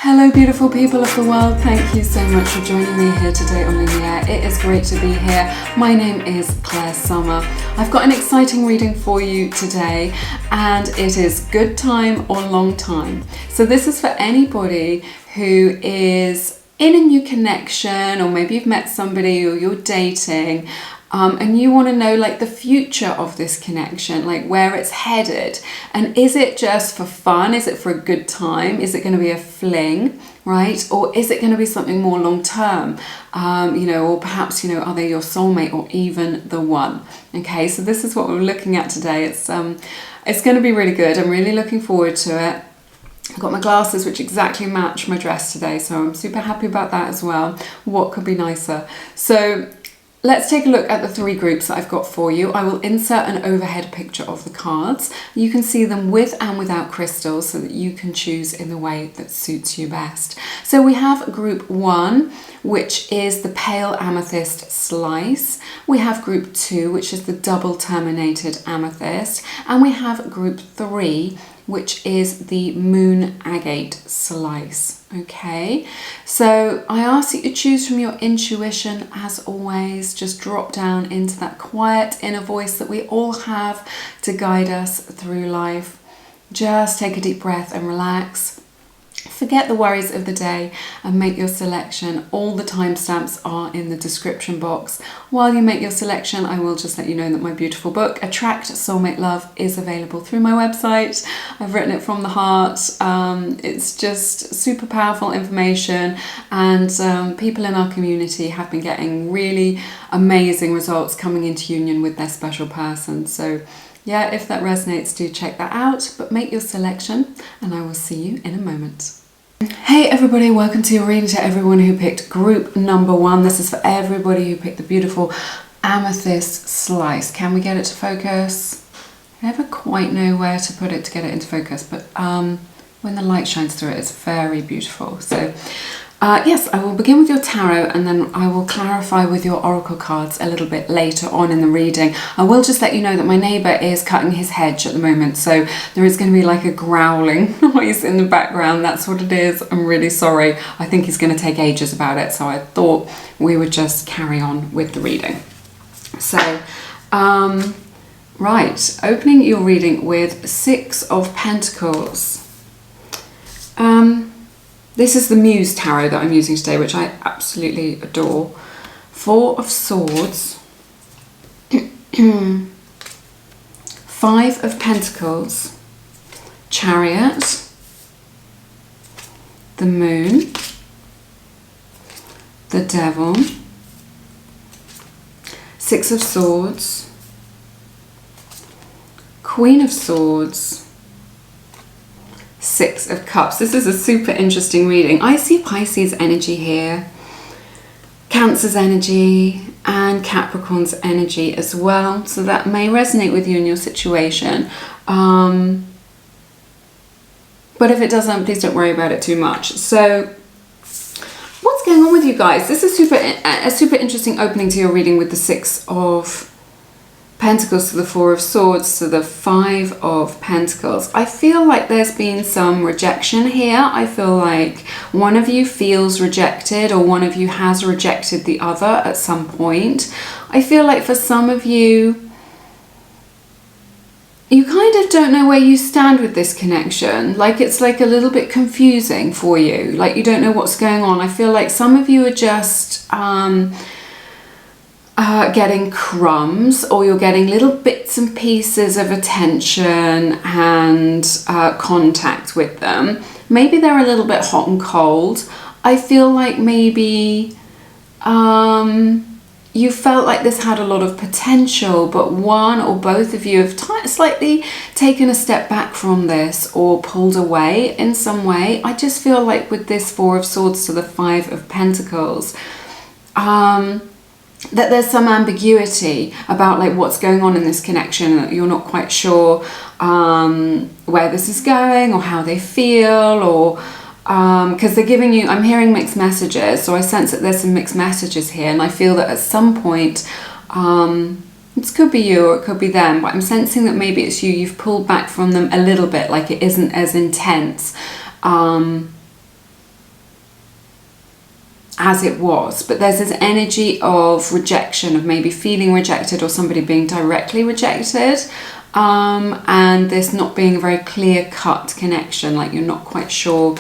Hello beautiful people of the world, thank you so much for joining me here today on Linear. It is great to be here. My name is Claire Summer. I've got an exciting reading for you today and it is good time or long time. So this is for anybody who is in a new connection, or maybe you've met somebody or you're dating, and you want to know like the future of this connection, like where it's headed, and is it just for fun? Is it for a good time? Is it going to be a fling, right? Or is it going to be something more long term? Or perhaps, are they your soulmate or even the one? Okay, so this is what we're looking at today. It's going to be really good. I'm really looking forward to it. I've got my glasses which exactly match my dress today, so I'm super happy about that as well. What could be nicer? So let's take a look at the three groups that I've got for you. I will insert an overhead picture of the cards. You can see them with and without crystals so that you can choose in the way that suits you best. So we have group 1, which is the pale amethyst slice. We have group 2, which is the double terminated amethyst. And we have group 3, which is the moon agate slice. Okay, so I ask that you choose from your intuition. As always, just drop down into that quiet inner voice that we all have to guide us through life. Just take a deep breath and relax. Forget the worries of the day and make your selection. All the timestamps are in the description box. While you make your selection, I will just let you know that my beautiful book, Attract Soulmate Love, is available through my website. I've written it from the heart. It's just super powerful information, and people in our community have been getting really amazing results coming into union with their special person. So yeah, if that resonates, do check that out, but make your selection and I will see you in a moment. Hey everybody, welcome to your reading. To everyone who picked group number 1, this is for everybody who picked the beautiful amethyst slice. Can we get it to focus? I never quite know where to put it to get it into focus, but when the light shines through it, it's very beautiful. So yes, I will begin with your tarot and then I will clarify with your oracle cards a little bit later on in the reading. I will just let you know that my neighbour is cutting his hedge at the moment, so there is going to be like a growling noise in the background. That's what it is. I'm really sorry. I think he's going to take ages about it, so I thought we would just carry on with the reading. So, right, opening your reading with 6 of Pentacles. This is the Muse Tarot that I'm using today, which I absolutely adore. 4 of Swords, 5 of Pentacles, Chariot, the Moon, the Devil, 6 of Swords, Queen of Swords, 6 of Cups. This is a super interesting reading. I see Pisces energy here, Cancer's energy, and Capricorn's energy as well. So that may resonate with you in your situation. But if it doesn't, please don't worry about it too much. So what's going on with you guys? This is a super interesting opening to your reading with the 6 of Pentacles to the 4 of Swords to the 5 of Pentacles. I feel like there's been some rejection here. I feel like one of you feels rejected, or one of you has rejected the other at some point. I feel like for some of you, you kind of don't know where you stand with this connection. Like it's like a little bit confusing for you. Like you don't know what's going on. I feel like some of you are just getting crumbs, or you're getting little bits and pieces of attention and contact with them. Maybe they're a little bit hot and cold. I feel like maybe you felt like this had a lot of potential, but one or both of you have slightly taken a step back from this or pulled away in some way. I just feel like with this 4 of Swords to the 5 of Pentacles, that there's some ambiguity about like what's going on in this connection, that you're not quite sure where this is going or how they feel, or because they're giving you, I'm hearing mixed messages, so I sense that there's some mixed messages here, and I feel that at some point this could be you or it could be them, but I'm sensing that maybe it's you. You've pulled back from them a little bit, like it isn't as intense. as it was, but there's this energy of rejection, of maybe feeling rejected or somebody being directly rejected, and this not being a very clear-cut connection, like you're not quite sure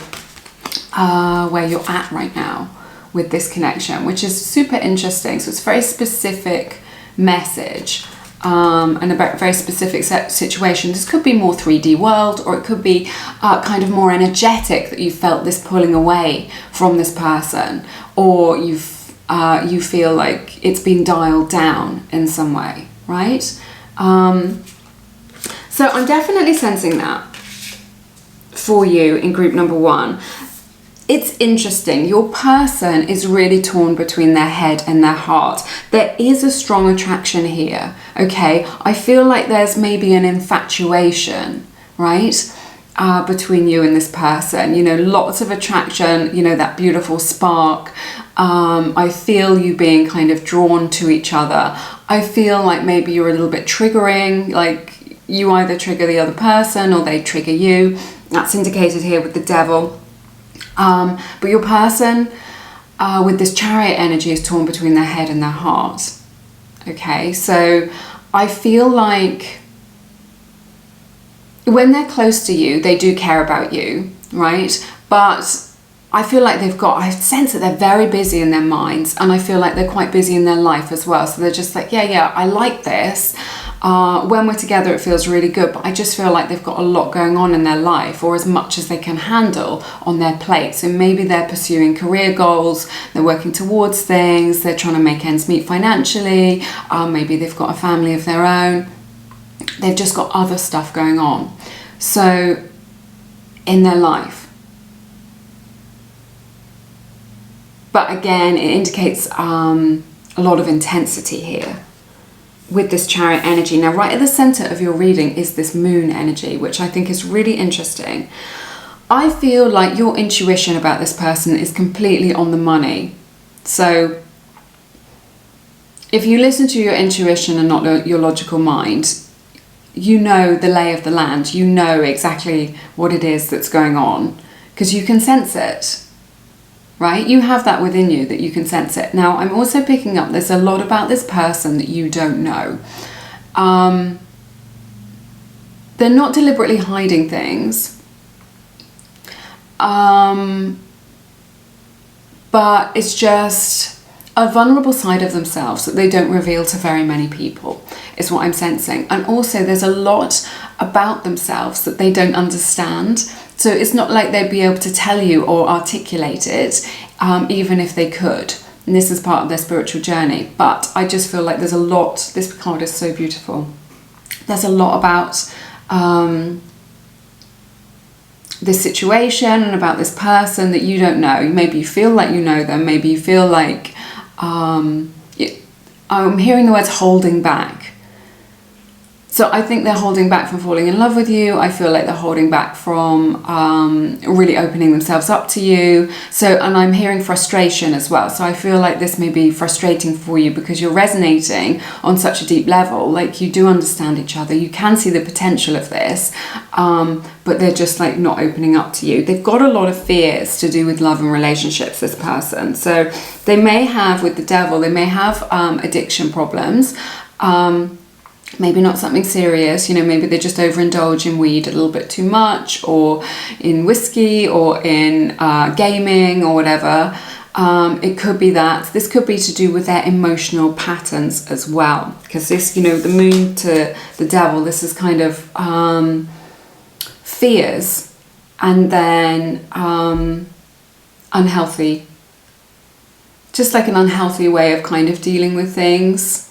where you're at right now with this connection, which is super interesting. So it's a very specific message, and a very specific situation. This could be more 3D world, or it could be kind of more energetic, that you felt this pulling away from this person, or you feel like it's been dialed down in some way, right? So I'm definitely sensing that for you in group number 1. It's interesting. Your person is really torn between their head and their heart. There is a strong attraction here, okay? I feel like there's maybe an infatuation, right? Between you and this person, you know, lots of attraction, you know, that beautiful spark. I feel you being kind of drawn to each other. I feel like maybe you're a little bit triggering, like you either trigger the other person or they trigger you. That's indicated here with the devil. But your person with this chariot energy is torn between their head and their heart. Okay, so I feel like when they're close to you, they do care about you, right? But I feel like I sense that they're very busy in their minds, and I feel like they're quite busy in their life as well. So they're just like, yeah, I like this. When we're together, it feels really good, but I just feel like they've got a lot going on in their life, or as much as they can handle on their plate. So maybe they're pursuing career goals, they're working towards things, they're trying to make ends meet financially, maybe they've got a family of their own, they've just got other stuff going on. So in their life. But again, it indicates a lot of intensity here with this chariot energy. Now, right at the center of your reading is this moon energy, which I think is really interesting. I feel like your intuition about this person is completely on the money. So if you listen to your intuition and not your logical mind, you know the lay of the land. You know exactly what it is that's going on because you can sense it. Right? You have that within you, that you can sense it. Now, I'm also picking up there's a lot about this person that you don't know. They're not deliberately hiding things. But it's just a vulnerable side of themselves that they don't reveal to very many people, is what I'm sensing. And also there's a lot about themselves that they don't understand. So it's not like they'd be able to tell you or articulate it, even if they could. And this is part of their spiritual journey. But I just feel like there's a lot, this card is so beautiful. There's a lot about this situation and about this person that you don't know. Maybe you feel like you know them. Maybe you feel like, I'm hearing the words holding back. So I think they're holding back from falling in love with you. I feel like they're holding back from really opening themselves up to you. So, and I'm hearing frustration as well. So I feel like this may be frustrating for you because you're resonating on such a deep level. Like you do understand each other. You can see the potential of this, but they're just like not opening up to you. They've got a lot of fears to do with love and relationships, this person. So they may have, with the devil, they may have addiction problems. Maybe not something serious, you know, maybe they just overindulge in weed a little bit too much, or in whiskey, or in gaming, or whatever. It could be that. This could be to do with their emotional patterns as well. Because this, you know, the moon to the devil, this is kind of fears and then unhealthy. Just like an unhealthy way of kind of dealing with things,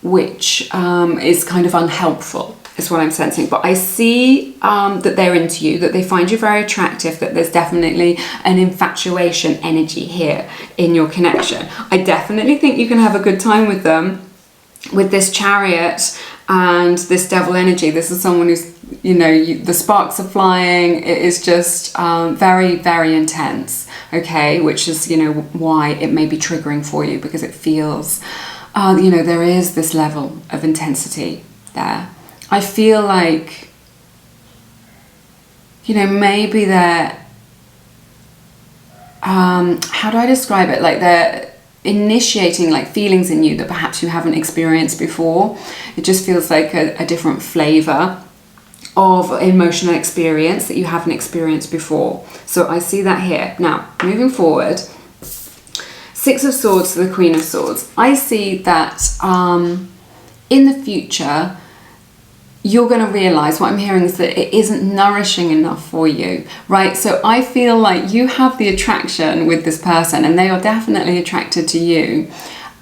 which is kind of unhelpful, is what I'm sensing. But I see that they're into you, that they find you very attractive, that there's definitely an infatuation energy here in your connection. I definitely think you can have a good time with them, with this chariot and this devil energy. This is someone who's, you know, the sparks are flying. It is just very, very intense, okay? Which is, you know, why it may be triggering for you, because it feels... you know, there is this level of intensity there. I feel like, you know, maybe they're how do I describe it? Like they're initiating like feelings in you that perhaps you haven't experienced before. It just feels like a different flavor of emotional experience that you haven't experienced before. So I see that here. Now, moving forward, Six of Swords to the Queen of Swords. I see that in the future, you're going to realize, what I'm hearing is that it isn't nourishing enough for you, right? So I feel like you have the attraction with this person and they are definitely attracted to you.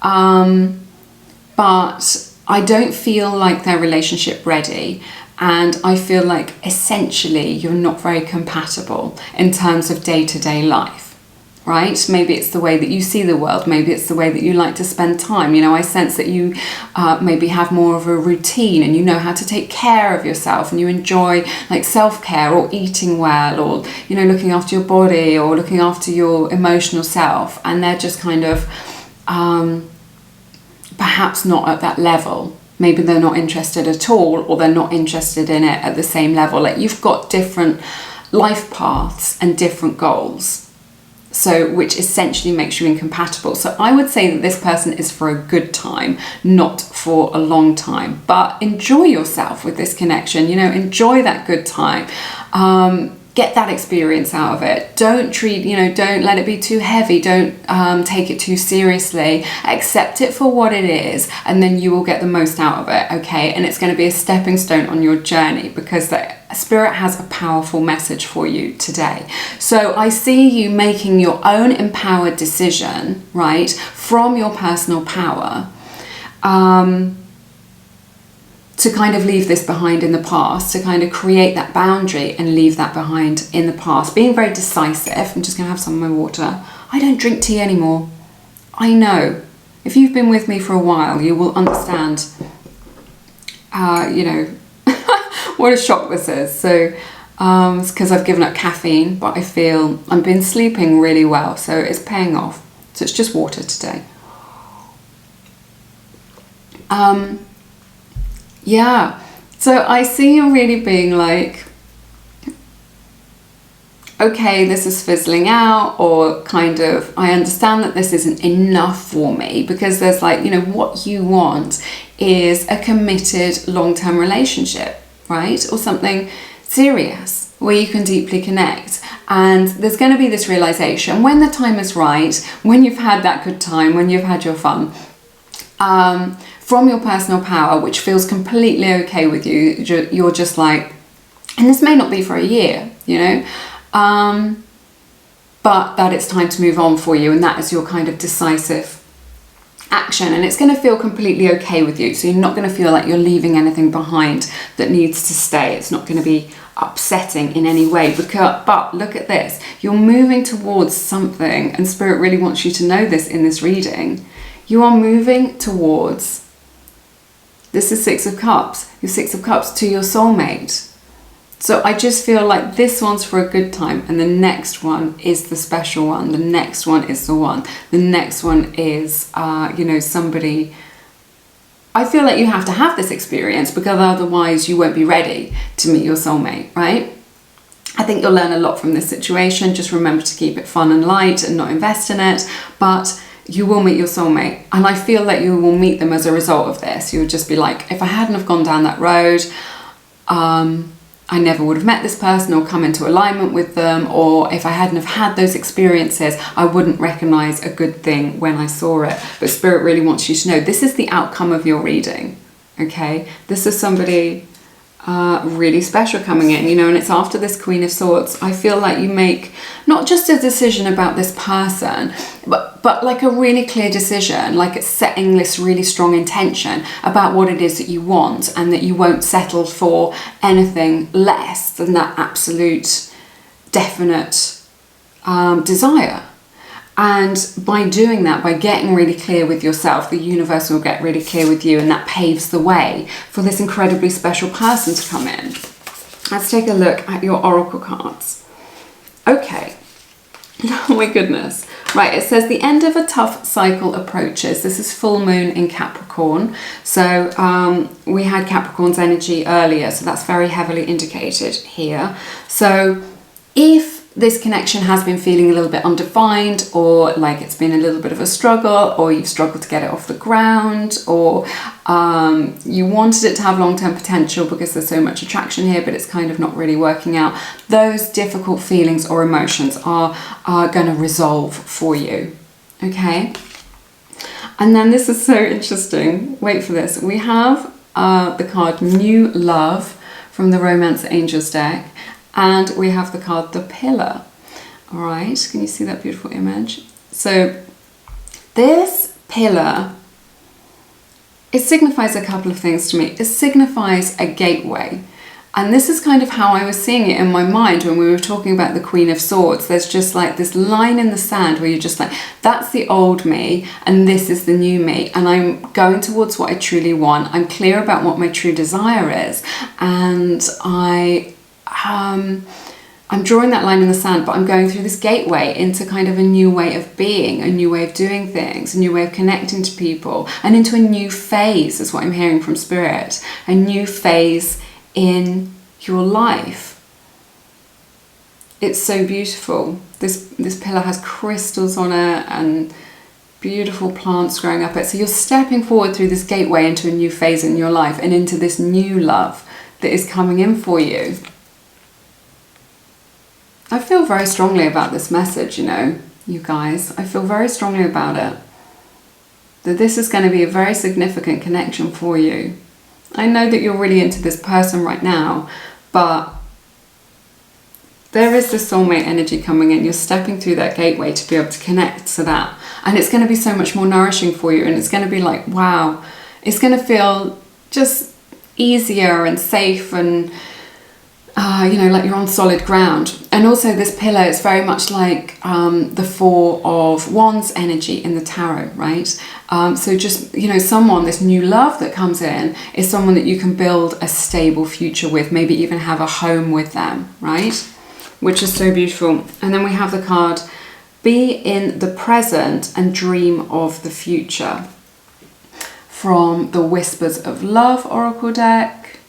But I don't feel like they're relationship ready. And I feel like essentially you're not very compatible in terms of day-to-day life. Right? Maybe it's the way that you see the world. Maybe it's the way that you like to spend time. You know, I sense that you maybe have more of a routine and you know how to take care of yourself and you enjoy like self-care or eating well or, you know, looking after your body or looking after your emotional self. And they're just kind of perhaps not at that level. Maybe they're not interested at all, or they're not interested in it at the same level. Like you've got different life paths and different goals. So, which essentially makes you incompatible. So I would say that this person is for a good time, not for a long time. But enjoy yourself with this connection, you know, enjoy that good time. Get that experience out of it. Don't treat, you know, don't let it be too heavy. Don't take it too seriously. Accept it for what it is, and then you will get the most out of it, okay? And it's going to be a stepping stone on your journey, because the Spirit has a powerful message for you today. So I see you making your own empowered decision, right, from your personal power, to kind of leave this behind in the past, to kind of create that boundary and leave that behind in the past. Being very decisive. I'm just going to have some of my water. I don't drink tea anymore. I know. If you've been with me for a while, you will understand, you know, what a shock this is. So it's because I've given up caffeine, but I feel I've been sleeping really well, so it's paying off. So it's just water today. Yeah, so I see you really being like, okay, this is fizzling out, or kind of, I understand that this isn't enough for me, because there's like, you know, what you want is a committed long-term relationship, right? Or something serious where you can deeply connect. And there's going to be this realization when the time is right, when you've had that good time, when you've had your fun, from your personal power, which feels completely okay with you. You're just like, and this may not be for a year, you know, but that it's time to move on for you, and that is your kind of decisive action, and it's going to feel completely okay with you. So you're not going to feel like you're leaving anything behind that needs to stay. It's not going to be upsetting in any way, but look at this, you're moving towards something, and Spirit really wants you to know this in this reading. You are moving towards, this is Six of Cups, your Six of Cups, to your soulmate. So I just feel like this one's for a good time, and the next one is the special one. The next one is the one. The next one is, you know, somebody. I feel like you have to have this experience, because otherwise you won't be ready to meet your soulmate, right? I think you'll learn a lot from this situation. Just remember to keep it fun and light and not invest in it. But you will meet your soulmate, and I feel that you will meet them as a result of this. You would just be like, if I hadn't have gone down that road, I never would have met this person or come into alignment with them, or if I hadn't have had those experiences, I wouldn't recognize a good thing when I saw it. But Spirit really wants you to know this is the outcome of your reading, okay? This is somebody really special coming in, you know, and it's after this Queen of Swords. I feel like you make not just a decision about this person, but like a really clear decision, like it's setting this really strong intention about what it is that you want, and that you won't settle for anything less than that absolute definite desire. And by doing that, by getting really clear with yourself, the universe will get really clear with you, and that paves the way for this incredibly special person to come in. Let's take a look at your oracle cards. Okay. Oh my goodness. Right, it says the end of a tough cycle approaches. This is full moon in Capricorn. So we had Capricorn's energy earlier, so that's very heavily indicated here. So if this connection has been feeling a little bit undefined, or like it's been a little bit of a struggle, or you've struggled to get it off the ground, or you wanted it to have long-term potential because there's so much attraction here, but it's kind of not really working out. Those difficult feelings or emotions are going to resolve for you. Okay? And then this is so interesting. Wait for this. We have the card New Love from the Romance Angels deck. And we have the card The Pillar. All right, can you see that beautiful image? So this pillar, it signifies a couple of things to me. It signifies a gateway. And this is kind of how I was seeing it in my mind when we were talking about the Queen of Swords. There's just like this line in the sand where you're just like, that's the old me and this is the new me. And I'm going towards what I truly want. I'm clear about what my true desire is. And I'm drawing that line in the sand, but I'm going through this gateway into kind of a new way of being, a new way of doing things, a new way of connecting to people, and into a new phase is what I'm hearing from Spirit. A new phase in your life. It's so beautiful. This pillar has crystals on it and beautiful plants growing up it. So you're stepping forward through this gateway into a new phase in your life and into this new love that is coming in for you. I feel very strongly about this message, you know, you guys. I feel very strongly about it. That this is going to be a very significant connection for you. I know that you're really into this person right now, but there is this soulmate energy coming in. You're stepping through that gateway to be able to connect to that. And it's going to be so much more nourishing for you. And it's going to be like, wow, it's going to feel just easier and safe and you know, like you're on solid ground. And also this pillar is very much like the Four of Wands energy in the tarot, right? So just, you know, this new love that comes in is someone that you can build a stable future with, maybe even have a home with them, right? Which is so beautiful. And then we have the card, Be in the Present and Dream of the Future, from the Whispers of Love Oracle deck.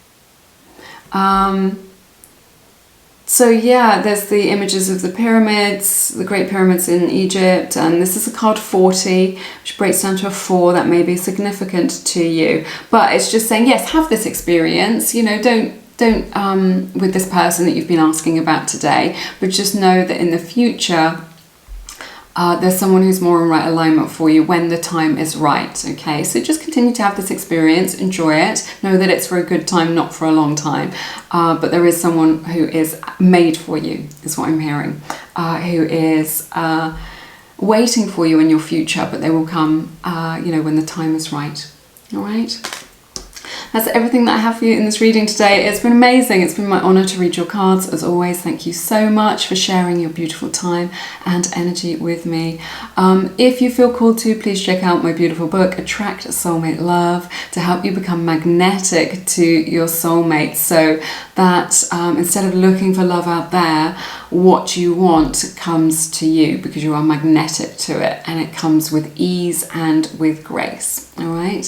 So yeah, there's the images of the pyramids, the Great Pyramids in Egypt, and this is a card 40, which breaks down to a 4. That may be significant to you, but it's just saying, yes, have this experience, you know, don't with this person that you've been asking about today, but just know that in the future, there's someone who's more in right alignment for you when the time is right, okay? So just continue to have this experience, enjoy it, know that it's for a good time, not for a long time, but there is someone who is made for you, is what I'm hearing, who is waiting for you in your future, but they will come, you know, when the time is right, all right? That's everything that I have for you in this reading today. It's been amazing. It's been my honour to read your cards. As always, thank you so much for sharing your beautiful time and energy with me. If you feel called to, please check out my beautiful book, Attract Soulmate Love, to help you become magnetic to your soulmate, so that instead of looking for love out there, what you want comes to you because you are magnetic to it, and it comes with ease and with grace. All right,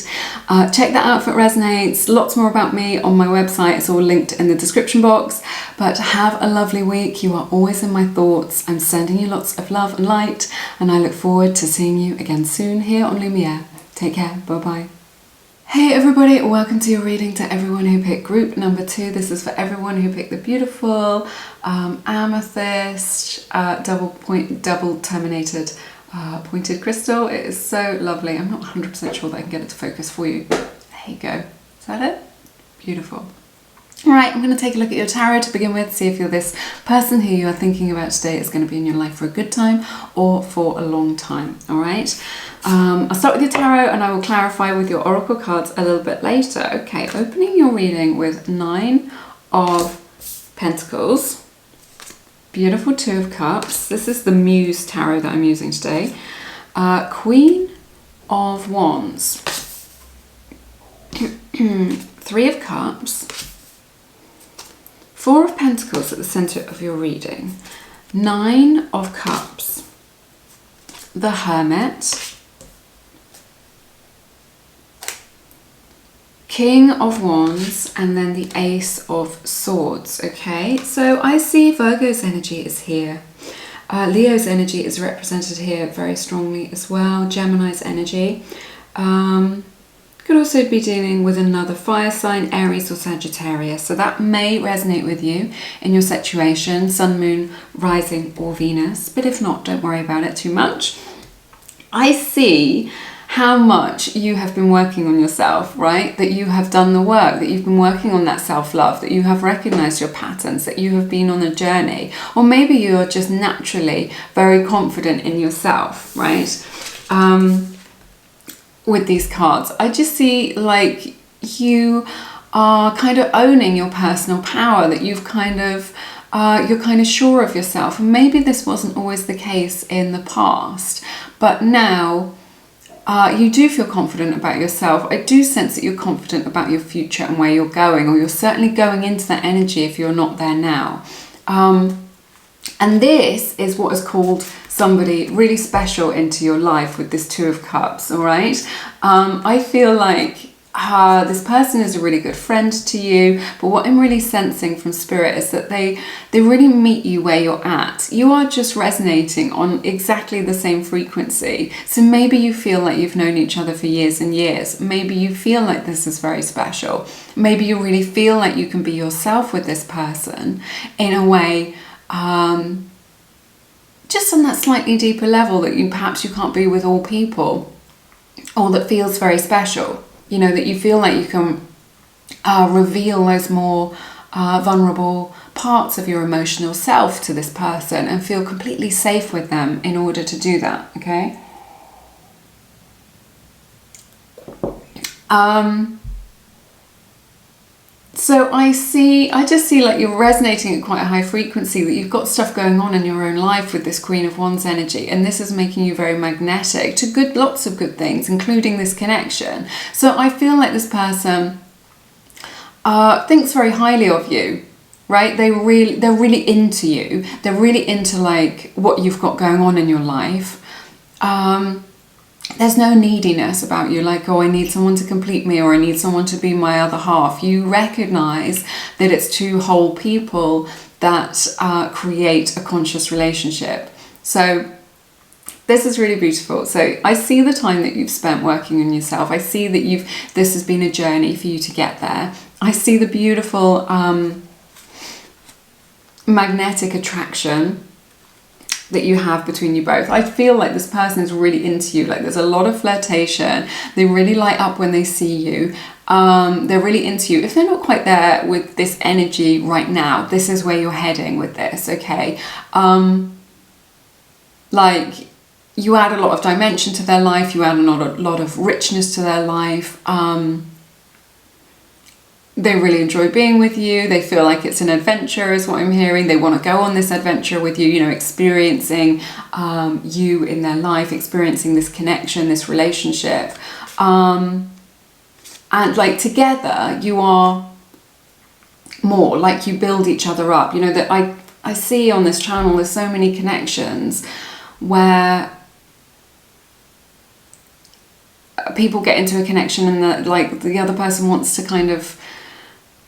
check that out if it resonates. Lots more about me on my website. It's all linked in the description box. But have a lovely week. You are always in my thoughts. I'm sending you lots of love and light, and I look forward to seeing you again soon here on Lumiere. Take care. Bye bye. Hey everybody, welcome to your reading. To everyone who picked group number 2, this is for everyone who picked the beautiful amethyst double terminated pointed crystal. It is so lovely. I'm not 100% sure that I can get it to focus for you. There you go. Is that it? Beautiful. All right, I'm going to take a look at your tarot to begin with, see if you're this person who you are thinking about today is going to be in your life for a good time or for a long time. All right. I'll start with your tarot and I will clarify with your oracle cards a little bit later. Okay, opening your reading with 9 of Pentacles. Beautiful 2 of Cups. This is the Muse tarot that I'm using today. Queen of Wands. 3 of Cups. 4 of Pentacles at the centre of your reading. 9 of Cups. The Hermit. King of Wands, and then the Ace of Swords. Okay, so I see Virgo's energy is here. Leo's energy is represented here very strongly as well. Gemini's energy. Could also be dealing with another fire sign, Aries or Sagittarius. So that may resonate with you in your situation, Sun, Moon, Rising or Venus. But if not, don't worry about it too much. I see how much you have been working on yourself, right? That you have done the work, that you've been working on that self-love, that you have recognized your patterns, that you have been on a journey. Or maybe you are just naturally very confident in yourself, right? With these cards, I just see like you are kind of owning your personal power, that you've kind of you're kind of sure of yourself. And maybe this wasn't always the case in the past, but now you do feel confident about yourself. I do sense that you're confident about your future and where you're going, or you're certainly going into that energy if you're not there now. And this is what is called somebody really special into your life with this Two of Cups, all right? I feel like this person is a really good friend to you, but what I'm really sensing from Spirit is that they really meet you where you're at. You are just resonating on exactly the same frequency. So maybe you feel like you've known each other for years and years. Maybe you feel like this is very special. Maybe you really feel like you can be yourself with this person in a way, just on that slightly deeper level that perhaps you can't be with all people, or that feels very special. You know, that you feel like you can reveal those more vulnerable parts of your emotional self to this person and feel completely safe with them in order to do that, okay? So I just see like you're resonating at quite a high frequency, that you've got stuff going on in your own life with this Queen of Wands energy, and this is making you very magnetic to lots of good things, including this connection. So I feel like this person thinks very highly of you, right? They're really into you. They're really into like what you've got going on in your life. There's no neediness about you, like, oh, I need someone to complete me, or I need someone to be my other half. You recognize that it's two whole people that create a conscious relationship. So this is really beautiful. So I see the time that you've spent working on yourself. I see that this has been a journey for you to get there. I see the beautiful magnetic attraction that you have between you both. I feel like this person is really into you. Like there's a lot of flirtation. They really light up when they see you. They're really into you. If they're not quite there with this energy right now, this is where you're heading with this, okay? Like you add a lot of dimension to their life. You add a lot of richness to their life. They really enjoy being with you. They feel like it's an adventure is what I'm hearing. They want to go on this adventure with you, you know, experiencing you in their life, experiencing this connection, this relationship. And like together you are more, like you build each other up. You know, that I see on this channel there's so many connections where people get into a connection and the other person wants to kind of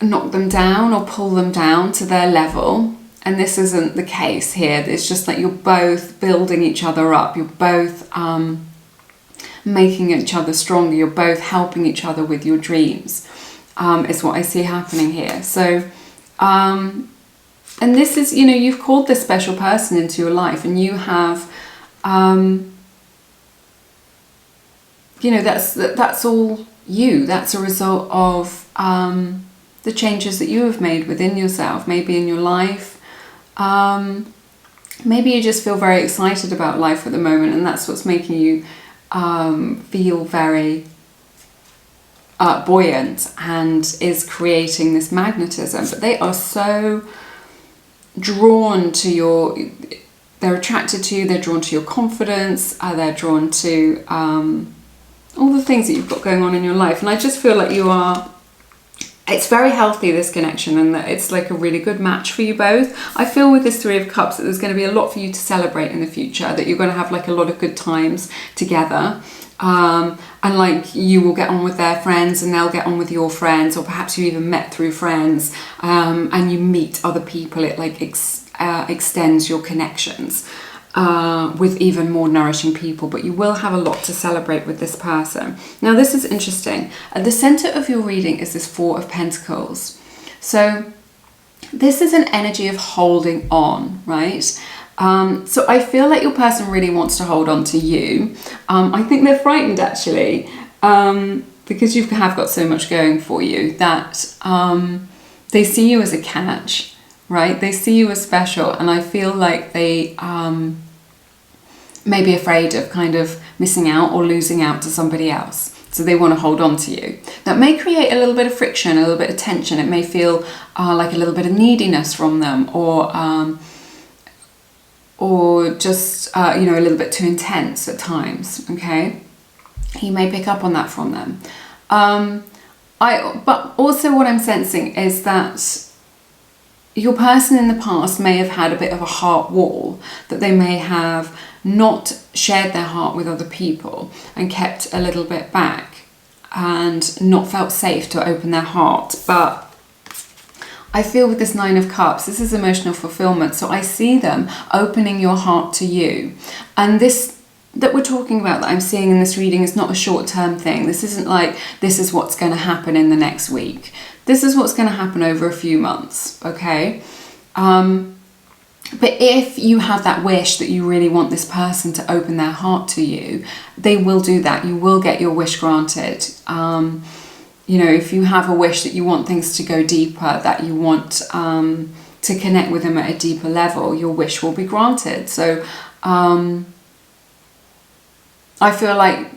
knock them down or pull them down to their level, and this isn't the case here. It's just like you're both building each other up, you're both making each other stronger, you're both helping each other with your dreams, is what I see happening here. So and this is, you know, you've called this special person into your life, and you have you know, that's all you. That's a result of the changes that you have made within yourself, maybe in your life. Maybe you just feel very excited about life at the moment, and that's what's making you feel very buoyant and is creating this magnetism. But they are so drawn to they're attracted to you, they're drawn to your confidence, they're drawn to all the things that you've got going on in your life. And I just feel like you are it's very healthy, this connection, and that it's like a really good match for you both. I feel with this Three of Cups that there's going to be a lot for you to celebrate in the future, that you're going to have like a lot of good times together. And like you will get on with their friends and they'll get on with your friends, or perhaps you even met through friends, and you meet other people. It like extends your connections with even more nourishing people, but you will have a lot to celebrate with this person. Now this is interesting. At the center of your reading is this Four of Pentacles. So this is an energy of holding on, right? So I feel like your person really wants to hold on to you. I think they're frightened actually, because you have got so much going for you, that they see you as a catch, right? They see you as special, and I feel like they may be afraid of kind of missing out or losing out to somebody else. So they want to hold on to you. That may create a little bit of friction, a little bit of tension. It may feel like a little bit of neediness from them, or just, you know, a little bit too intense at times, okay? You may pick up on that from them. But also what I'm sensing is that your person in the past may have had a bit of a heart wall, that they may have not shared their heart with other people and kept a little bit back and not felt safe to open their heart. But I feel with this Nine of Cups, this is emotional fulfillment. So I see them opening your heart to you. And this that we're talking about, that I'm seeing in this reading, is not a short-term thing. This isn't like, this is what's going to happen in the next week. This is what's going to happen over a few months, okay? But if you have that wish that you really want this person to open their heart to you, they will do that. You will get your wish granted. You know, if you have a wish that you want things to go deeper, that you want to connect with them at a deeper level, your wish will be granted. So I feel like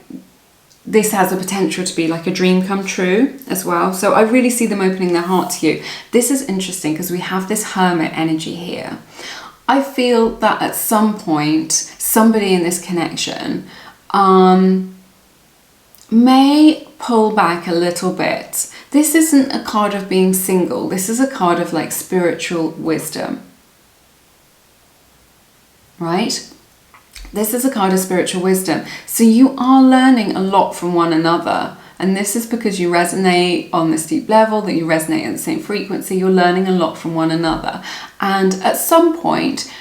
this has the potential to be like a dream come true as well. So I really see them opening their heart to you. This is interesting because we have this Hermit energy here. I feel that at some point, somebody in this connection may pull back a little bit. This isn't a card of being single. This is a card of like spiritual wisdom, right? This is a card of spiritual wisdom. So you are learning a lot from one another. And this is because you resonate on this deep level, that you resonate at the same frequency. You're learning a lot from one another. And at some point,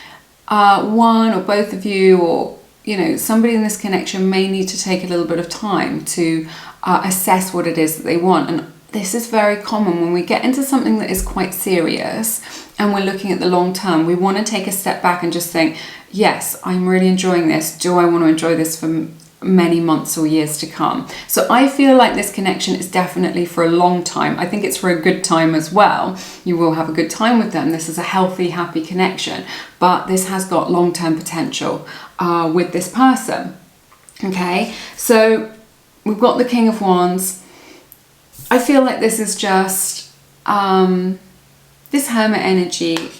one or both of you, or you know, somebody in this connection may need to take a little bit of time to assess what it is that they want. And this is very common when we get into something that is quite serious and we're looking at the long term. We want to take a step back and just think, yes, I'm really enjoying this. Do I want to enjoy this for many months or years to come? So I feel like this connection is definitely for a long time. I think it's for a good time as well. You will have a good time with them. This is a healthy, happy connection, but this has got long-term potential with this person. Okay, so we've got the King of Wands. I feel like this is just this Hermit energy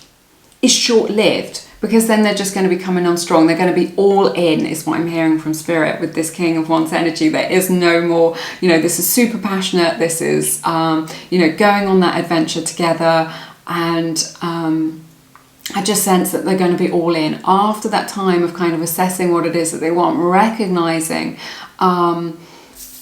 is short-lived, because then they're just going to be coming on strong. They're going to be all in, is what I'm hearing from Spirit with this King of Wands energy. There is no more, you know, this is super passionate. This is, you know, going on that adventure together. And I just sense that they're going to be all in after that time of kind of assessing what it is that they want, recognizing,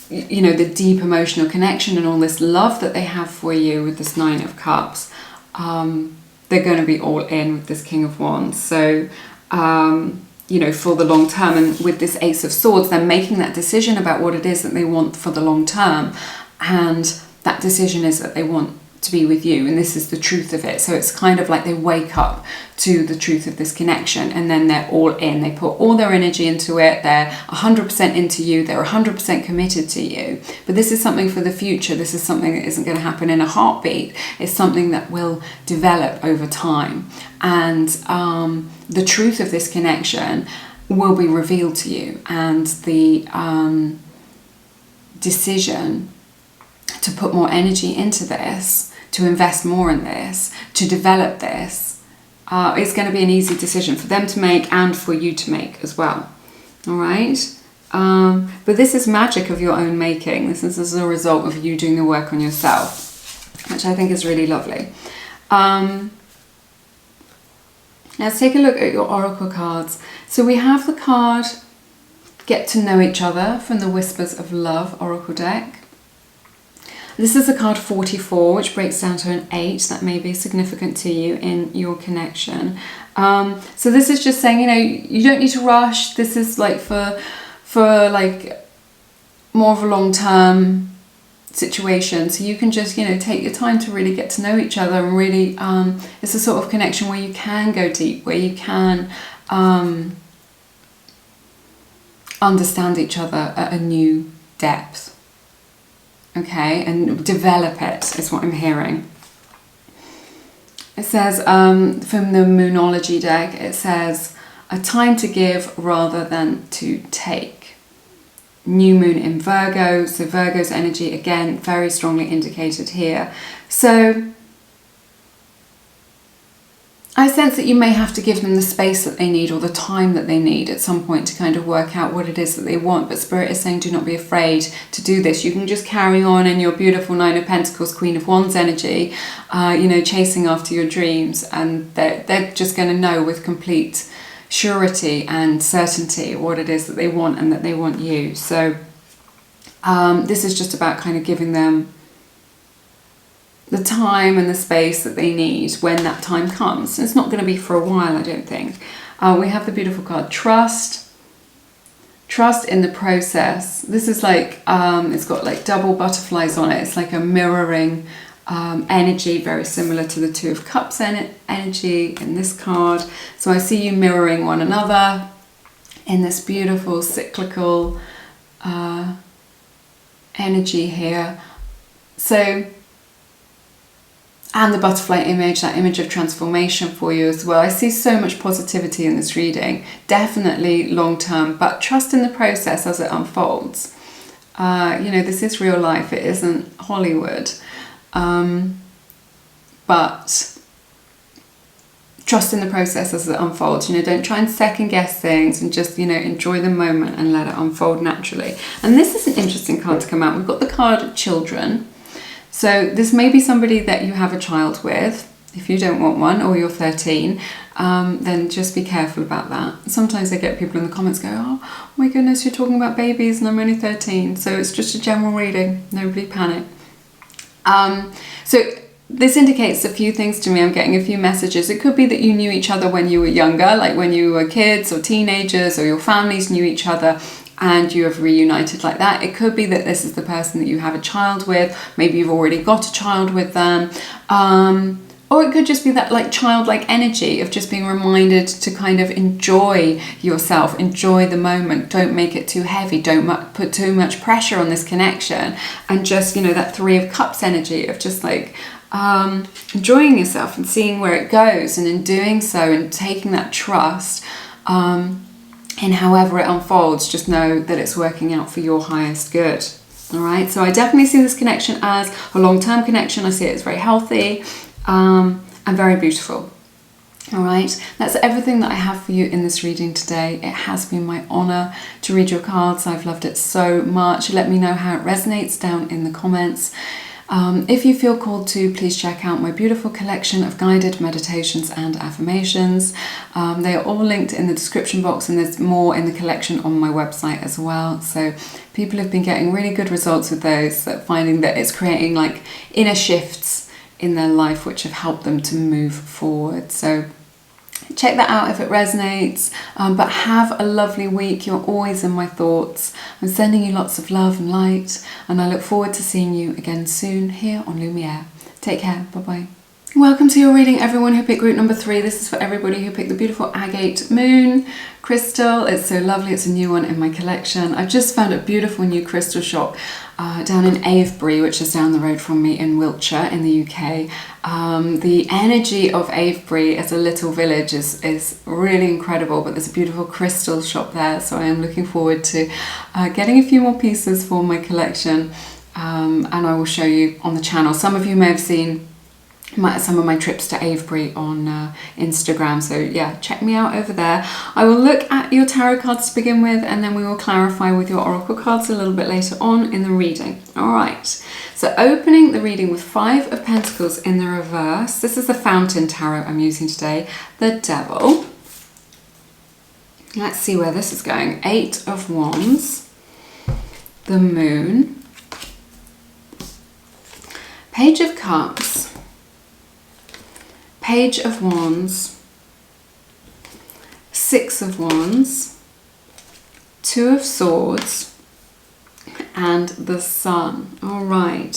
you know, the deep emotional connection and all this love that they have for you with this Nine of Cups. They're going to be all in with this King of Wands. So, you know, for the long term. And with this Ace of Swords, they're making that decision about what it is that they want for the long term. And that decision is that they want to be with you. And this is the truth of it. So it's kind of like they wake up to the truth of this connection, and then they're all in. They put all their energy into it. They're 100% into you. They're 100% committed to you. But this is something for the future. This is something that isn't going to happen in a heartbeat. It's something that will develop over time. And the truth of this connection will be revealed to you. And the decision to put more energy into this, to invest more in this, to develop this, it's going to be an easy decision for them to make and for you to make as well. All right? But this is magic of your own making. This is as a result of you doing the work on yourself. which I think is really lovely. Let's take a look at your oracle cards. So we have the card Get to Know Each Other from the Whispers of Love oracle deck. This is the card 44, which breaks down to an 8. That may be significant to you in your connection. So this is just saying, you know, you don't need to rush. This is like for like more of a long-term situation, so you can just, you know, take your time to really get to know each other, and really it's a sort of connection where you can go deep, where you can understand each other at a new depth, okay, and develop it is what I'm hearing. It says from the Moonology deck, it says a time to give rather than to take. New moon in Virgo, so Virgo's energy again very strongly indicated here. So I sense that you may have to give them the space that they need, or the time that they need at some point, to kind of work out what it is that they want. But Spirit is saying do not be afraid to do this. You can just carry on in your beautiful Nine of Pentacles, Queen of Wands energy, you know, chasing after your dreams, and they're just going to know with complete surety and certainty what it is that they want, and that they want you. So this is just about kind of giving them the time and the space that they need when that time comes. It's not going to be for a while, I don't think. We have the beautiful card Trust. Trust in the process. This is like, it's got like double butterflies on it. It's like a mirroring energy, very similar to the Two of Cups energy in this card. So I see you mirroring one another in this beautiful cyclical energy here. So, and the butterfly image, that image of transformation for you as well. I see so much positivity in this reading, definitely long term, but trust in the process as it unfolds. You know, this is real life, it isn't Hollywood. But trust in the process as it unfolds. You know, don't try and second guess things, and just, you know, enjoy the moment and let it unfold naturally. And this is an interesting card to come out. We've got the card Children. So this may be somebody that you have a child with. If you don't want one, or you're 13, then just be careful about that. Sometimes I get people in the comments go, oh my goodness, you're talking about babies and I'm only 13. So it's just a general reading, nobody panic. So this indicates a few things to me. I'm getting a few messages. It could be that you knew each other when you were younger, like when you were kids or teenagers, or your families knew each other and you have reunited like that. It could be that this is the person that you have a child with. Maybe you've already got a child with them. Or it could just be that like childlike energy of just being reminded to kind of enjoy yourself, enjoy the moment. Don't make it too heavy. Don't put too much pressure on this connection. And just, you know, that Three of Cups energy of just like enjoying yourself and seeing where it goes. And in doing so and taking that trust in however it unfolds, just know that it's working out for your highest good. All right. So I definitely see this connection as a long-term connection. I see it as very healthy. And very beautiful. All right, that's everything that I have for you in this reading today. It has been my honor to read your cards. I've loved it so much. Let me know how it resonates down in the comments. If you feel called to, please check out my beautiful collection of guided meditations and affirmations. They are all linked in the description box, and there's more in the collection on my website as well. So people have been getting really good results with those, finding that it's creating like inner shifts in their life which have helped them to move forward. So check that out if it resonates, but have a lovely week. You're always in my thoughts. I'm sending you lots of love and light, and I look forward to seeing you again soon here on Lumiere. Take care. Bye bye. Welcome to your reading, everyone who picked group number 3. This is for everybody who picked the beautiful agate moon crystal. It's so lovely. It's a new one in my collection. I've just found a beautiful new crystal shop down in Avebury, which is down the road from me in Wiltshire in the UK. The energy of Avebury as a little village is really incredible, but there's a beautiful crystal shop there, so I am looking forward to getting a few more pieces for my collection, and I will show you on the channel. Some of you may have seen some of my trips to Avebury on Instagram. So yeah, check me out over there. I will look at your tarot cards to begin with, and then we will clarify with your oracle cards a little bit later on in the reading. All right, so opening the reading with 5 of Pentacles in the reverse. This is the Fountain Tarot I'm using today. The Devil. Let's see where this is going. 8 of Wands. The Moon. Page of Cups. Page of Wands, 6 of Wands, 2 of Swords, and the Sun. All right,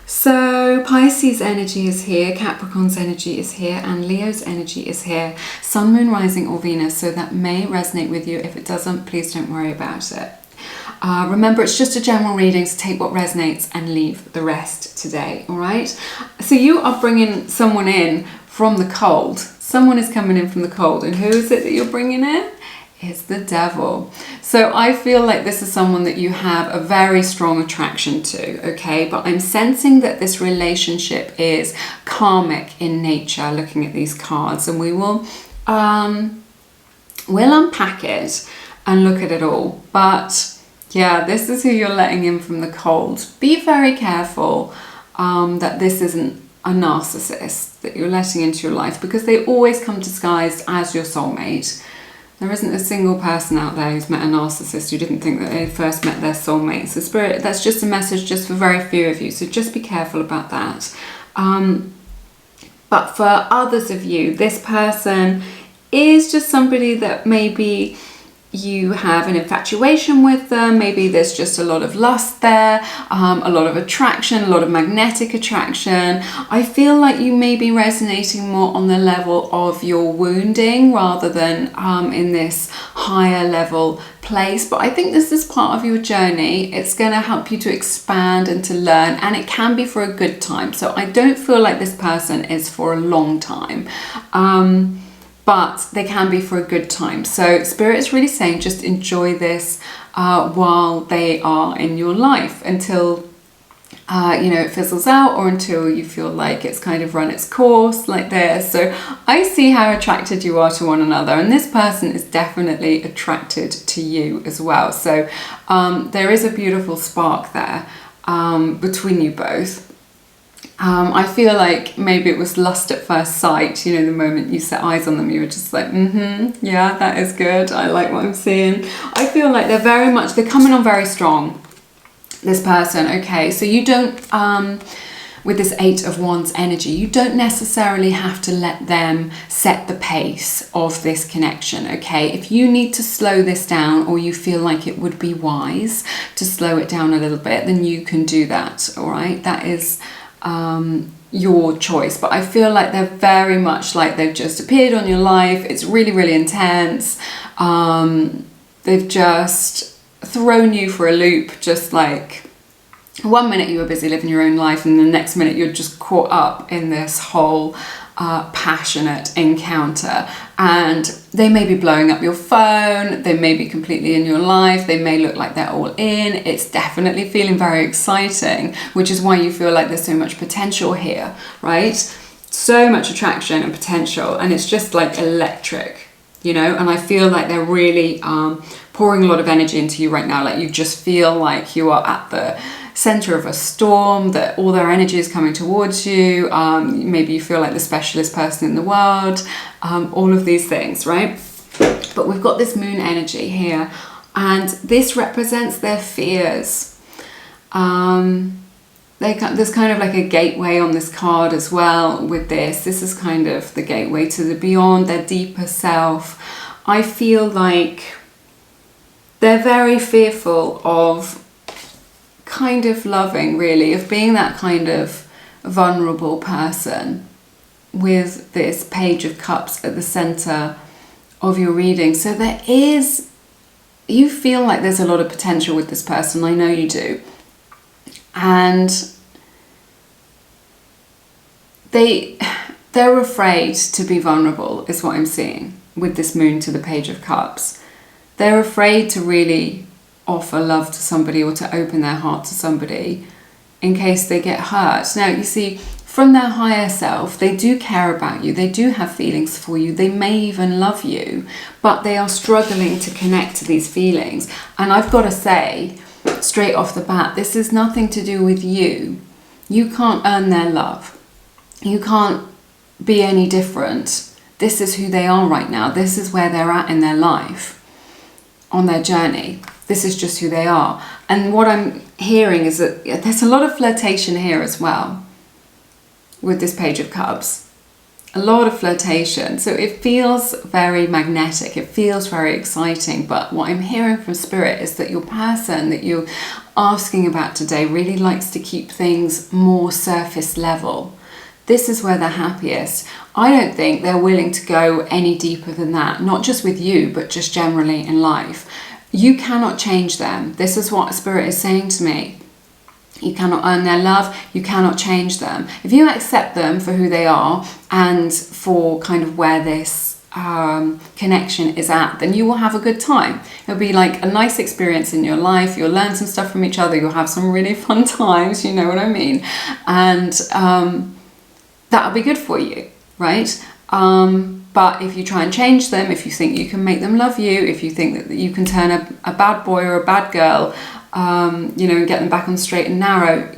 so Pisces energy is here, Capricorn's energy is here, and Leo's energy is here. Sun, Moon, Rising, or Venus, so that may resonate with you. If it doesn't, please don't worry about it. Remember, it's just a general reading, so take what resonates and leave the rest today, all right? So you are bringing someone in from the cold. Someone is coming in from the cold, and who is it that you're bringing in? It's the Devil. So I feel like this is someone that you have a very strong attraction to, okay? But I'm sensing that this relationship is karmic in nature, looking at these cards, and we will we'll unpack it and look at it all. But yeah, this is who you're letting in from the cold. Be very careful that this isn't a narcissist that you're letting into your life, because they always come disguised as your soulmate. There isn't a single person out there who's met a narcissist who didn't think that they first met their soulmate. So Spirit, that's just a message just for very few of you. So just be careful about that. But for others of you, this person is just somebody that maybe you have an infatuation with them. Maybe there's just a lot of lust there, a lot of attraction, a lot of magnetic attraction. I feel like you may be resonating more on the level of your wounding rather than in this higher level place. But I think this is part of your journey. It's going to help you to expand and to learn, and it can be for a good time. So I don't feel like this person is for a long time. But they can be for a good time. So Spirit is really saying just enjoy this while they are in your life until it fizzles out, or until you feel like it's kind of run its course like this. So I see how attracted you are to one another, and this person is definitely attracted to you as well. So there is a beautiful spark there between you both. I feel like maybe it was lust at first sight. The moment you set eyes on them, you were just like, yeah, that is good. I like what I'm seeing. I feel like they're coming on very strong, this person, okay? So you don't, with this 8 of Wands energy, you don't necessarily have to let them set the pace of this connection, okay? If you need to slow this down, or you feel like it would be wise to slow it down a little bit, then you can do that, all right? That is your choice. But I feel like they're very much like they've just appeared on your life. It's really, really intense. They've just thrown you for a loop. Just like one minute you were busy living your own life, and the next minute you're just caught up in this whole passionate encounter. And they may be blowing up your phone, they may be completely in your life, they may look like they're all in. It's definitely feeling very exciting, which is why you feel like there's so much potential here, right? So much attraction and potential, and it's just like electric, and I feel like they're really pouring a lot of energy into you right now. Like you just feel like you are at the center of a storm, that all their energy is coming towards you. Maybe you feel like the specialist person in the world, all of these things, right? But we've got this moon energy here, and this represents their fears. There's kind of like a gateway on this card as well with this. This is kind of the gateway to the beyond, their deeper self. I feel like they're very fearful of kind of loving, really, of being that kind of vulnerable person with this Page of Cups at the center of your reading. So you feel like there's a lot of potential with this person. I know you do. And they're afraid to be vulnerable, is what I'm seeing with this moon to the Page of Cups. They're afraid to really offer love to somebody, or to open their heart to somebody, in case they get hurt. Now, you see, from their higher self. They do care about you, they do have feelings for you, they may even love you, but they are struggling to connect to these feelings. And I've got to say straight off the bat, this is nothing to do with you. You can't earn their love, you can't be any different. This is who they are right now. This is where they're at in their life, on their journey. This is just who they are. And what I'm hearing is that there's a lot of flirtation here as well with this Page of Cups. A lot of flirtation. So it feels very magnetic. It feels very exciting. But what I'm hearing from Spirit is that your person that you're asking about today really likes to keep things more surface level. This is where they're happiest. I don't think they're willing to go any deeper than that, not just with you, but just generally in life. You cannot change them. This is what Spirit is saying to me. You cannot earn their love. You cannot change them. If you accept them for who they are and for kind of where this connection is at, then you will have a good time. It'll be like a nice experience in your life. You'll learn some stuff from each other. You'll have some really fun times. You know what I mean? And that'll be good for you, right? But if you try and change them, if you think you can make them love you, if you think that you can turn a bad boy or a bad girl, you know, and get them back on straight and narrow,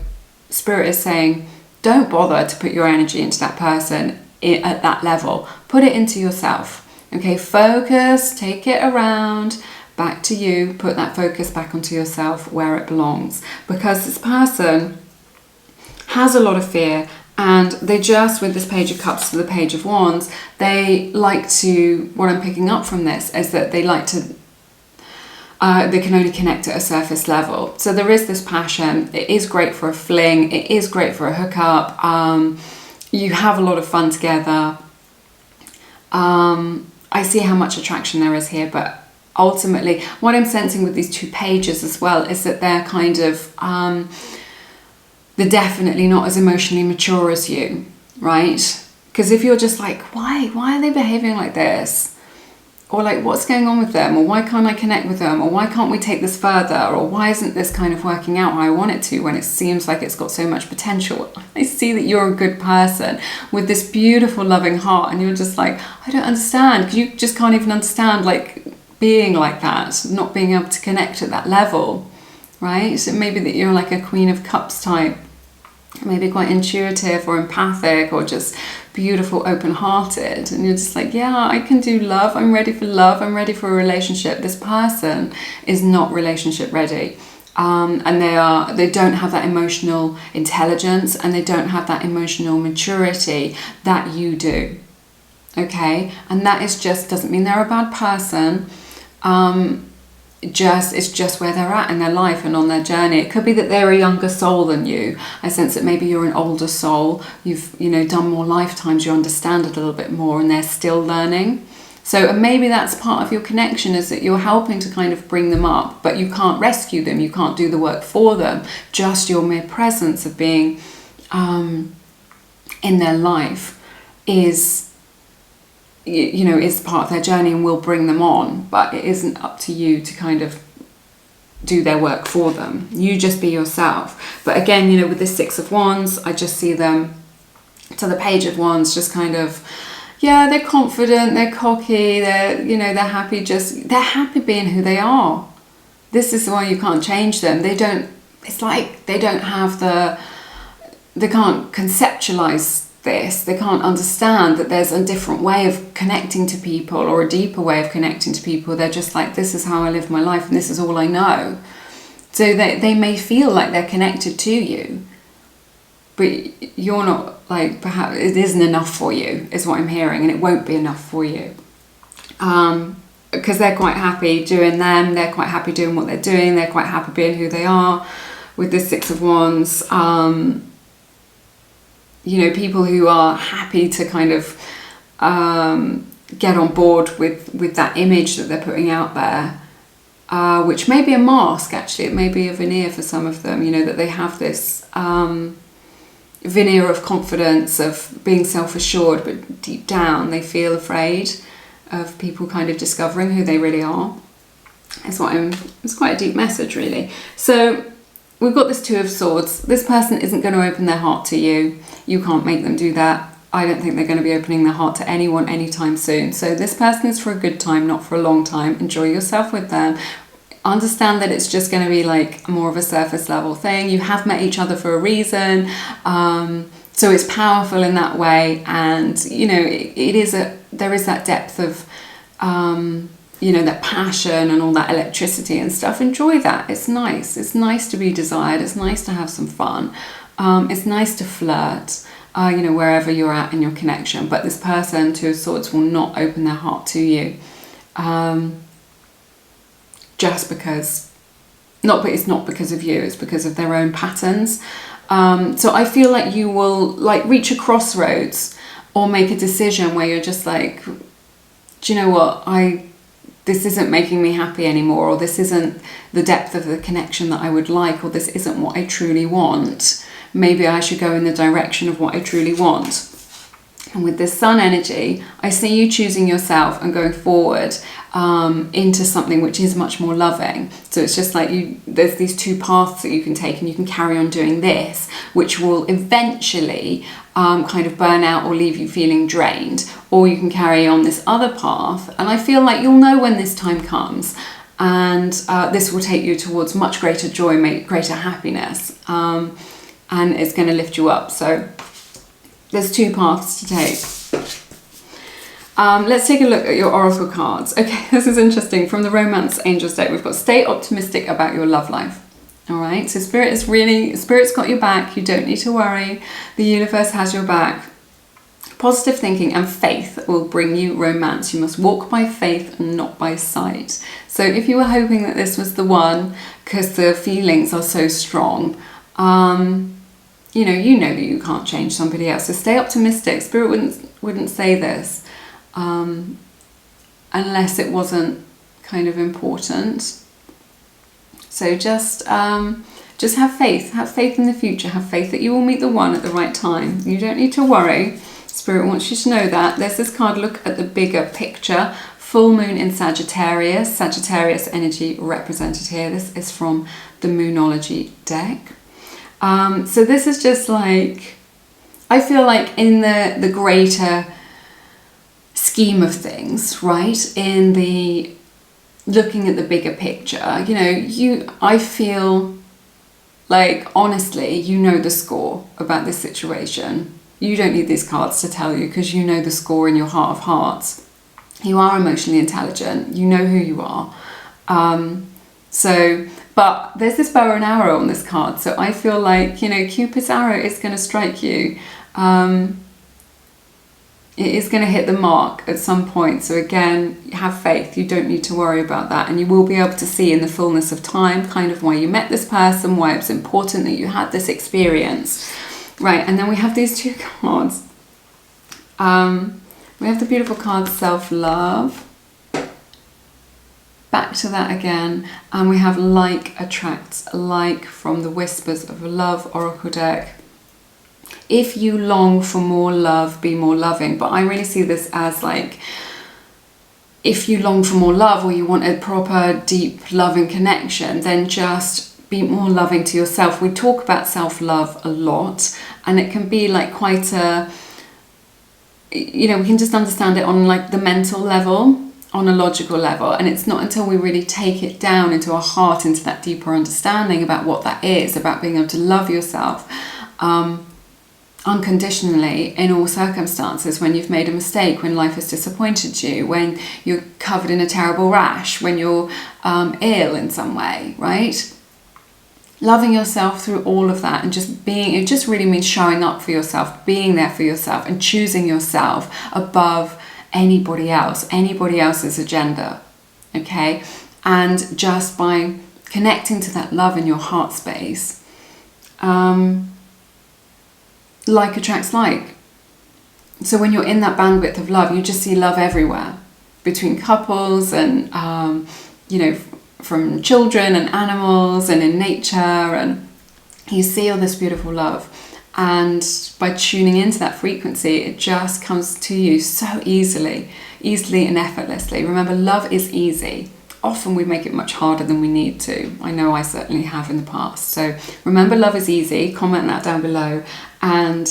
Spirit is saying, don't bother to put your energy into that person at that level. Put it into yourself. Okay, focus, take it around, back to you, put that focus back onto yourself where it belongs. Because this person has a lot of fear, and they just, with this Page of Cups to the Page of Wands, they like to, what I'm picking up from this is that they like to, they can only connect at a surface level. So there is this passion. It is great for a fling. It is great for a hookup. You have a lot of fun together. I see how much attraction there is here, but ultimately what I'm sensing with these two pages as well is that they're kind of, they're definitely not as emotionally mature as you, right? Because if you're just like, why are they behaving like this? Or like, what's going on with them? Or why can't I connect with them? Or why can't we take this further? Or why isn't this kind of working out how I want it to when it seems like it's got so much potential? I see that you're a good person with this beautiful, loving heart, and you're just like, I don't understand. Because you just can't even understand like being like that, not being able to connect at that level, right? So maybe that you're like a Queen of Cups type, maybe quite intuitive or empathic or just beautiful, open-hearted, and you're just like, yeah, I can do love, I'm ready for love, I'm ready for a relationship. This person is not relationship ready, and they don't have that emotional intelligence, and they don't have that emotional maturity that you do. Okay, and that is just, doesn't mean they're a bad person. It's just where they're at in their life and on their journey. It could be that they're a younger soul than you. I sense that maybe you're an older soul. You've, you know, done more lifetimes. You understand a little bit more, and they're still learning. So, and maybe that's part of your connection, is that you're helping to kind of bring them up, but you can't rescue them. You can't do the work for them. Just your mere presence of being in their life is, you know, is part of their journey and will bring them on, but it isn't up to you to kind of do their work for them. You just be yourself. But again, you know, with the Six of Wands, I just see them to the Page of Wands, just kind of, yeah, they're confident, they're cocky, they're, you know, they're happy, they're happy being who they are. This is why you can't change them. It's like they don't have they can't conceptualize this. They can't understand that there's a different way of connecting to people, or a deeper way of connecting to people. They're just like, this is how I live my life and this is all I know. So they may feel like they're connected to you, but you're not, like, perhaps it isn't enough for you, is what I'm hearing, and it won't be enough for you. Because they're quite happy doing them, they're quite happy doing what they're doing, they're quite happy being who they are. With this Six of Wands, you know, people who are happy to kind of get on board with that image that they're putting out there, which may be a mask, actually. It may be a veneer for some of them, you know, that they have this veneer of confidence, of being self-assured, but deep down they feel afraid of people kind of discovering who they really are. It's quite a deep message, really. So we've got this Two of Swords. This person isn't going to open their heart to you. You can't make them do that. I don't think they're going to be opening their heart to anyone anytime soon. So this person is for a good time, not for a long time. Enjoy yourself with them. Understand that it's just going to be like more of a surface level thing. You have met each other for a reason. So it's powerful in that way. And, you know, there is that depth of, you know, that passion and all that electricity and stuff. Enjoy that. It's nice. It's nice to be desired. It's nice to have some fun. It's nice to flirt. You know, wherever you're at in your connection. But this person, Two of Swords, will not open their heart to you. Just because, it's not because of you, it's because of their own patterns. So I feel like you will like reach a crossroads or make a decision where you're just like, do you know what, this isn't making me happy anymore, or this isn't the depth of the connection that I would like, or this isn't what I truly want. Maybe I should go in the direction of what I truly want. And with this Sun energy, I see you choosing yourself and going forward into something which is much more loving. So it's just like there's these two paths that you can take, and you can carry on doing this, which will eventually kind of burn out or leave you feeling drained, or you can carry on this other path. And I feel like you'll know when this time comes, and this will take you towards much greater joy, greater happiness. And it's going to lift you up. So there's two paths to take. Let's take a look at your oracle cards. Okay, this is interesting. From the Romance Angels deck, we've got stay optimistic about your love life. All right, so Spirit's got your back. You don't need to worry. The universe has your back. Positive thinking and faith will bring you romance. You must walk by faith and not by sight. So if you were hoping that this was the one, because the feelings are so strong, you know that you can't change somebody else. So stay optimistic. Spirit wouldn't say this unless it wasn't kind of important. So just have faith. Have faith in the future. Have faith that you will meet the one at the right time. You don't need to worry. Spirit wants you to know that. There's this card, look at the bigger picture. Full moon in Sagittarius. Sagittarius energy represented here. This is from the Moonology deck. So this is just like, I feel like in the greater scheme of things, right? In the looking at the bigger picture, you know, I feel like, honestly, you know the score about this situation. You don't need these cards to tell you, because you know the score in your heart of hearts. You are emotionally intelligent. You know who you are. But there's this bow and arrow on this card, so I feel like, you know, Cupid's arrow is going to strike you. It is going to hit the mark at some point. So again, have faith. You don't need to worry about that, and you will be able to see in the fullness of time kind of why you met this person, why it's important that you had this experience. Right, and then we have these two cards. We have the beautiful card Self-Love. Back to that again, and we have like attracts like from the Whispers of Love Oracle deck. If you long for more love, be more loving. But I really see this as like, if you long for more love, or you want a proper, deep, loving connection, then just be more loving to yourself. We talk about self-love a lot, and it can be like quite a, you know, we can just understand it on like the mental level, on a logical level, and it's not until we really take it down into our heart, into that deeper understanding about what that is, about being able to love yourself unconditionally in all circumstances, when you've made a mistake, when life has disappointed you, when you're covered in a terrible rash, when you're ill in some way, right? Loving yourself through all of that, and just being, it just really means showing up for yourself, being there for yourself, and choosing yourself above anybody else's agenda, okay? And just by connecting to that love in your heart space, like attracts like. So when you're in that bandwidth of love, you just see love everywhere, between couples and, you know, from children and animals and in nature, and you see all this beautiful love. And by tuning into that frequency, it just comes to you so easily and effortlessly. Remember, love is easy. often we make it much harder than we need to. I know I certainly have in the past. So remember, love is easy. Comment that down below. And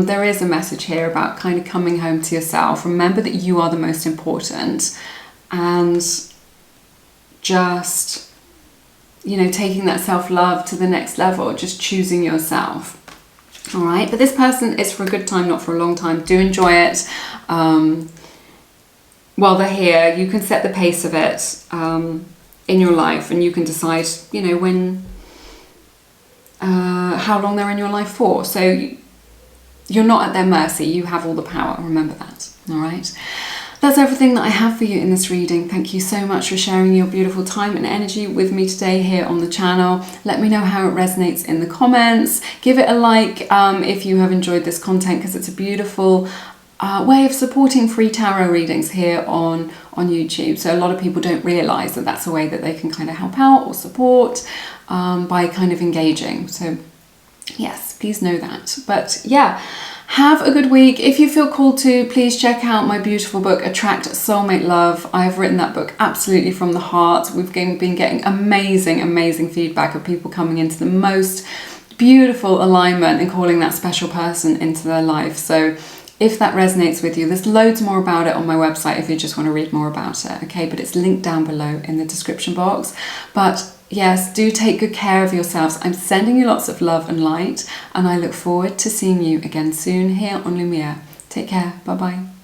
there is a message here about kind of coming home to yourself. Remember that you are the most important, and just, you know, taking that self-love to the next level, just choosing yourself. All right, but this person is for a good time, not for a long time. Do enjoy it. While they're here, you can set the pace of it in your life, and you can decide, you know, when, how long they're in your life for. So you're not at their mercy. You have all the power. Remember that. All right. That's everything that I have for you in this reading. Thank you so much for sharing your beautiful time and energy with me today here on the channel. Let me know how it resonates in the comments. Give it a like if you have enjoyed this content, because it's a beautiful way of supporting free tarot readings here on YouTube. So a lot of people don't realise that that's a way that they can kind of help out or support by kind of engaging. So yes, please know that. But yeah, have a good week. If you feel called to, please check out my beautiful book, Attract Soulmate Love. I've written that book absolutely from the heart. We've been getting amazing feedback of people coming into the most beautiful alignment and calling that special person into their life. So if that resonates with you, there's loads more about it on my website if you just want to read more about it, okay? But it's linked down below in the description box. But yes, do take good care of yourselves. I'm sending you lots of love and light, and I look forward to seeing you again soon here on Lumiere. Take care. Bye-bye.